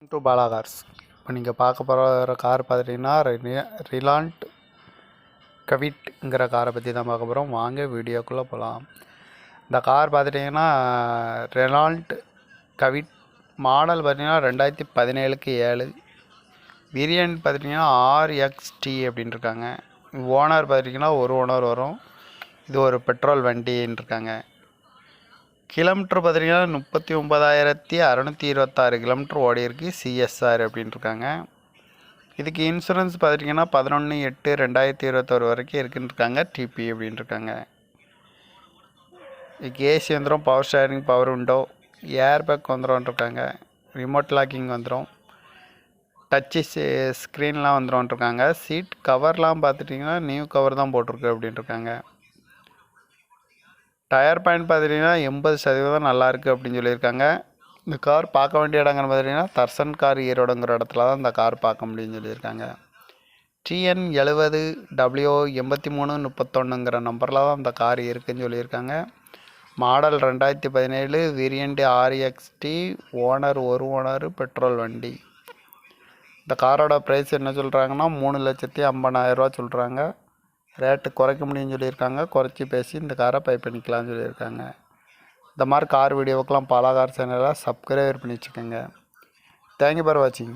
To Bala cars. இப்போ நீங்கள் பார்க்க போகிற கார் பார்த்துட்டிங்கன்னா ரிலாண்ட் கவிட்ங்கிற காரை பற்றி தான் பார்க்க போகிறோம். வாங்க வீடியோக்குள்ளே போகலாம். இந்த கார் பார்த்துட்டிங்கன்னா ரெனால்ட் கவிட் மாடல் பார்த்திங்கன்னா 2017க்கு 7, வேரியன்ட் பார்த்திங்கன்னா RXT அப்படின்னு இருக்காங்க. ஓனர் பார்த்திங்கன்னா ஒரு ஓனர் வரும். இது ஒரு பெட்ரோல் வண்டின்னு இருக்காங்க. கிலோமீட்டர் பார்த்திங்கன்னா 39,626 கிலோமீட்டர் ஓடி இருக்குது. CSR அப்படின்னு இருக்காங்க. இதுக்கு இன்சூரன்ஸ் பார்த்திங்கன்னா 11/8/2021 வரைக்கும் இருக்குன்னு இருக்காங்க. TP அப்படின்னு இருக்காங்க. இதுக்கு ஏசி வந்துடும், power steering, power window, air bag வந்துடும் இருக்காங்க. ரிமோட் லாக்கிங் வந்துடும், டச்சு ஸ்க்ரீன்லாம் வந்துடும் இருக்காங்க. சீட் கவர்லாம் பார்த்துட்டிங்கன்னா நியூ கவர் தான் போட்டிருக்கு அப்படின்னு இருக்காங்க. டயர் பாயிண்ட் பார்த்துட்டிங்கன்னா 80% நல்லாயிருக்கு அப்படின்னு சொல்லியிருக்காங்க. இந்த கார் பார்க்க வேண்டிய இடங்கள்னு பார்த்துட்டிங்கன்னா தர்சன் கார் ஈரோடுங்கிற இடத்துல தான் இந்த கார் பார்க்க முடியும்னு சொல்லியிருக்காங்க. TN 70W 8331ங்கிற நம்பரில் தான் இந்த கார் இருக்குதுன்னு சொல்லியிருக்காங்க. மாடல் 2017, வேரியண்ட் RXT, ஓனர் ஒரு ஓனர், பெட்ரோல் வண்டி. இந்த காரோட ப்ரைஸ் என்ன சொல்கிறாங்கன்னா 3,50,000 சொல்கிறாங்க. ரேட்டு குறைக்க முடியும்னு சொல்லியிருக்காங்க. குறைச்சி பேசி இந்த காரை பை பண்ணிக்கலாம்னு சொல்லியிருக்காங்க. இந்த மாதிரி கார் வீடியோவுக்கெலாம் பாலா கார் சேனலை சப்ஸ்கிரைபர் பண்ணி வச்சுக்கோங்க. தேங்க்யூ ஃபார் வாட்சிங்.